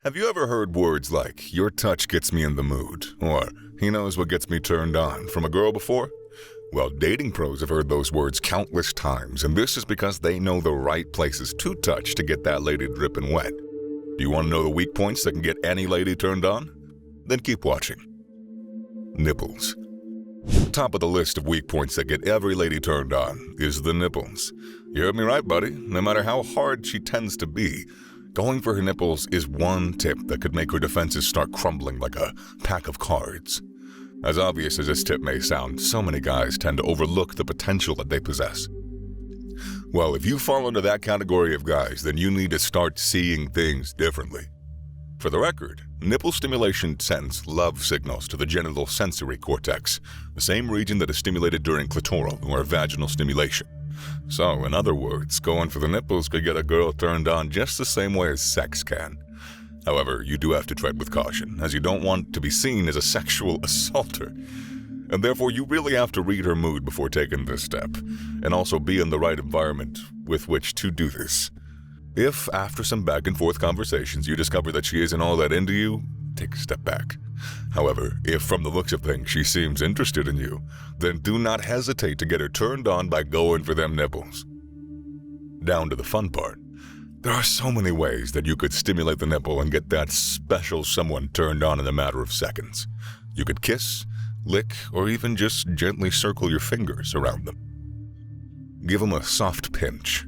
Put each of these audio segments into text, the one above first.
Have you ever heard words like, "Your touch gets me in the mood," or "He knows what gets me turned on" from a girl before? Well, dating pros have heard those words countless times, and this is because they know the right places to touch to get that lady dripping wet. Do you want to know the weak points that can get any lady turned on? Then keep watching. Nipples. Top of the list of weak points that get every lady turned on is the nipples. You heard me right, buddy. No matter how hard she tends to be, going for her nipples is one tip that could make her defenses start crumbling like a pack of cards. As obvious as this tip may sound, so many guys tend to overlook the potential that they possess. Well, if you fall into that category of guys, then you need to start seeing things differently. For the record, nipple stimulation sends love signals to the genital sensory cortex, the same region that is stimulated during clitoral or vaginal stimulation. So, in other words, going for the nipples could get a girl turned on just the same way as sex can. However, you do have to tread with caution, as you don't want to be seen as a sexual assaulter. And therefore, you really have to read her mood before taking this step, and also be in the right environment with which to do this. If, after some back-and-forth conversations, you discover that she isn't all that into you, take a step back. However, if from the looks of things she seems interested in you, then do not hesitate to get her turned on by going for them nipples. Down to the fun part. There are so many ways that you could stimulate the nipple and get that special someone turned on in a matter of seconds. You could kiss, lick, or even just gently circle your fingers around them. Give them a soft pinch.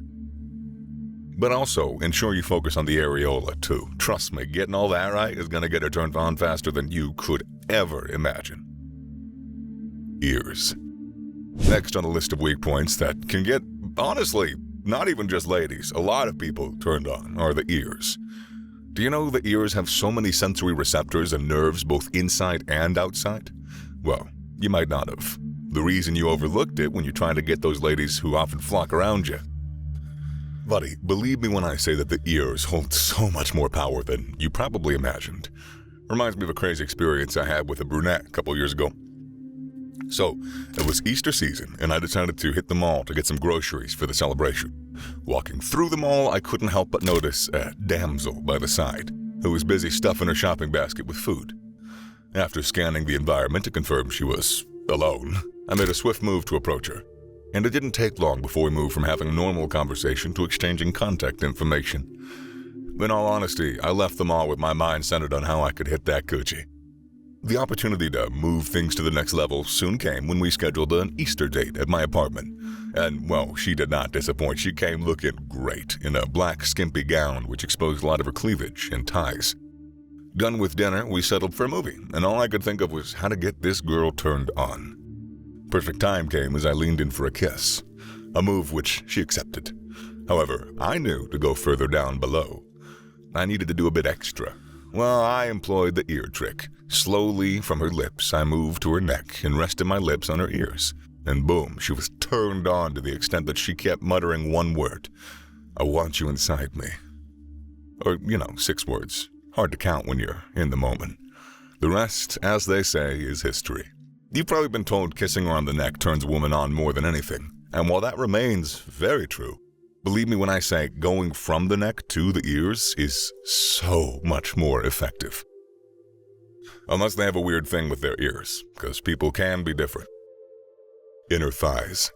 But also, ensure you focus on the areola too. Trust me, getting all that right is going to get her turned on faster than you could ever imagine. Ears. Next on the list of weak points that can get, honestly, not even just ladies, a lot of people turned on are the ears. Do you know the ears have so many sensory receptors and nerves both inside and outside? Well, you might not have. The reason you overlooked it when you're trying to get those ladies who often flock around you. Buddy, believe me when I say that the ears hold so much more power than you probably imagined. Reminds me of a crazy experience I had with a brunette a couple years ago. So, it was Easter season, and I decided to hit the mall to get some groceries for the celebration. Walking through the mall, I couldn't help but notice a damsel by the side, who was busy stuffing her shopping basket with food. After scanning the environment to confirm she was alone, I made a swift move to approach her. And it didn't take long before we moved from having a normal conversation to exchanging contact information. In all honesty, I left the mall with my mind centered on how I could hit that coochie. The opportunity to move things to the next level soon came when we scheduled an Easter date at my apartment. And, well, she did not disappoint. She came looking great in a black skimpy gown which exposed a lot of her cleavage and thighs. Done with dinner, we settled for a movie, and all I could think of was how to get this girl turned on. Perfect time came as I leaned in for a kiss, a move which she accepted. However, I knew to go further down below. I needed to do a bit extra. Well, I employed the ear trick. Slowly, from her lips, I moved to her neck and rested my lips on her ears. And boom, she was turned on to the extent that she kept muttering one word. "I want you inside me." Or, 6 words. Hard to count when you're in the moment. The rest, as they say, is history. You've probably been told kissing her on the neck turns a woman on more than anything. And while that remains very true, believe me when I say going from the neck to the ears is so much more effective. Unless they have a weird thing with their ears, because people can be different. Inner thighs.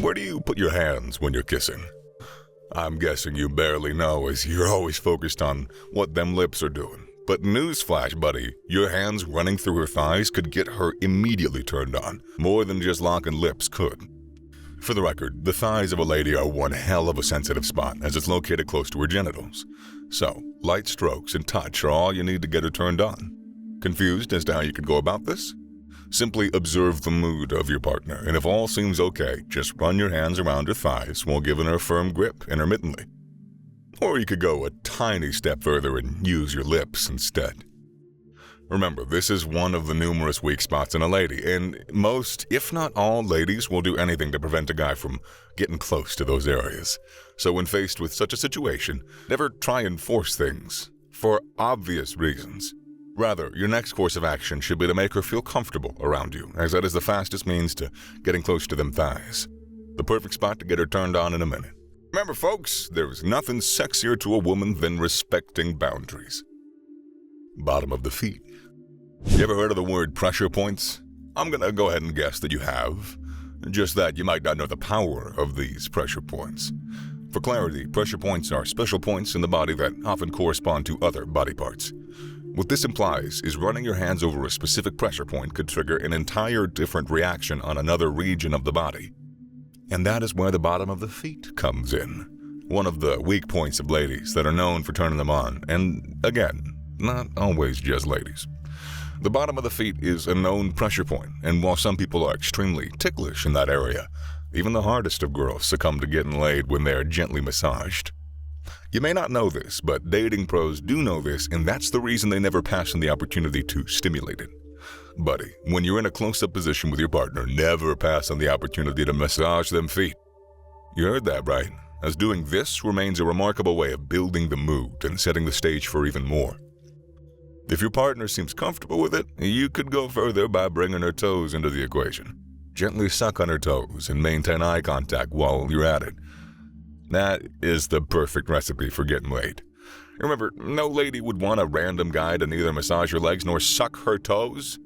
Where do you put your hands when you're kissing? I'm guessing you barely know, as you're always focused on what them lips are doing. But newsflash, buddy, your hands running through her thighs could get her immediately turned on, more than just locking lips could. For the record, the thighs of a lady are one hell of a sensitive spot, as it's located close to her genitals. So, light strokes and touch are all you need to get her turned on. Confused as to how you could go about this? Simply observe the mood of your partner, and if all seems okay, just run your hands around her thighs while giving her a firm grip intermittently. Or you could go a tiny step further and use your lips instead. Remember, this is one of the numerous weak spots in a lady, and most, if not all, ladies will do anything to prevent a guy from getting close to those areas. So when faced with such a situation, never try and force things, for obvious reasons. Rather, your next course of action should be to make her feel comfortable around you, as that is the fastest means to getting close to them thighs. The perfect spot to get her turned on in a minute. Remember, folks, there's nothing sexier to a woman than respecting boundaries. Bottom of the feet. You ever heard of the word pressure points? I'm gonna go ahead and guess that you have. Just that you might not know the power of these pressure points. For clarity, pressure points are special points in the body that often correspond to other body parts. What this implies is running your hands over a specific pressure point could trigger an entire different reaction on another region of the body. And that is where the bottom of the feet comes in. One of the weak points of ladies that are known for turning them on, and again, not always just ladies. The bottom of the feet is a known pressure point, and while some people are extremely ticklish in that area, even the hardest of girls succumb to getting laid when they are gently massaged. You may not know this, but dating pros do know this, and that's the reason they never pass on the opportunity to stimulate it. Buddy, when you're in a close-up position with your partner, never pass on the opportunity to massage them feet. You heard that right, as doing this remains a remarkable way of building the mood and setting the stage for even more. If your partner seems comfortable with it, you could go further by bringing her toes into the equation. Gently suck on her toes and maintain eye contact while you're at it. That is the perfect recipe for getting laid. Remember, no lady would want a random guy to neither massage her legs nor suck her toes.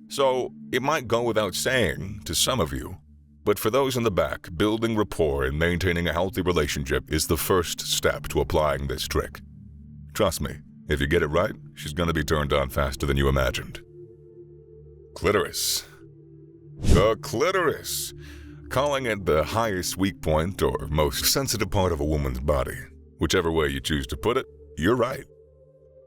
So, it might go without saying to some of you, but for those in the back, building rapport and maintaining a healthy relationship is the first step to applying this trick. Trust me, if you get it right, she's gonna be turned on faster than you imagined. Clitoris. The clitoris. Calling it the highest weak point or most sensitive part of a woman's body. Whichever way you choose to put it, you're right.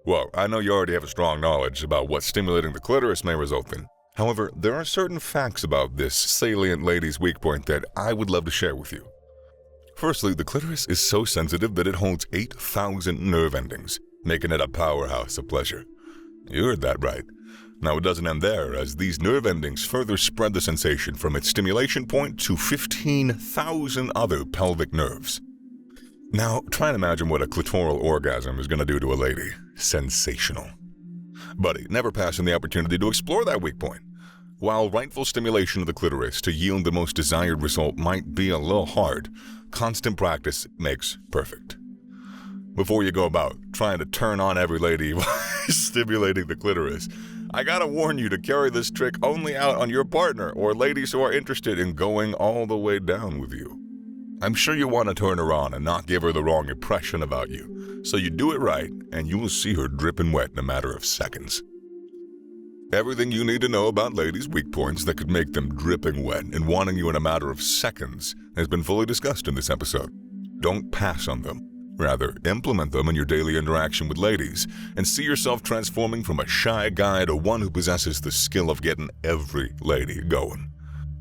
Well, I know you already have a strong knowledge about what stimulating the clitoris may result in. However, there are certain facts about this salient lady's weak point that I would love to share with you. Firstly, the clitoris is so sensitive that it holds 8,000 nerve endings, making it a powerhouse of pleasure. You heard that right. Now it doesn't end there, as these nerve endings further spread the sensation from its stimulation point to 15,000 other pelvic nerves. Now, try and imagine what a clitoral orgasm is going to do to a lady. Sensational. Buddy, never pass on the opportunity to explore that weak point. While rightful stimulation of the clitoris to yield the most desired result might be a little hard, constant practice makes perfect. Before you go about trying to turn on every lady by stimulating the clitoris, I gotta warn you to carry this trick only out on your partner or ladies who are interested in going all the way down with you. I'm sure you want to turn her on and not give her the wrong impression about you, so you do it right and you will see her dripping wet in a matter of seconds. Everything you need to know about ladies' weak points that could make them dripping wet and wanting you in a matter of seconds has been fully discussed in this episode. Don't pass on them. Rather, implement them in your daily interaction with ladies and see yourself transforming from a shy guy to one who possesses the skill of getting every lady going.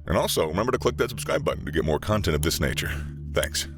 And also, remember to click that subscribe button to get more content of this nature. Thanks.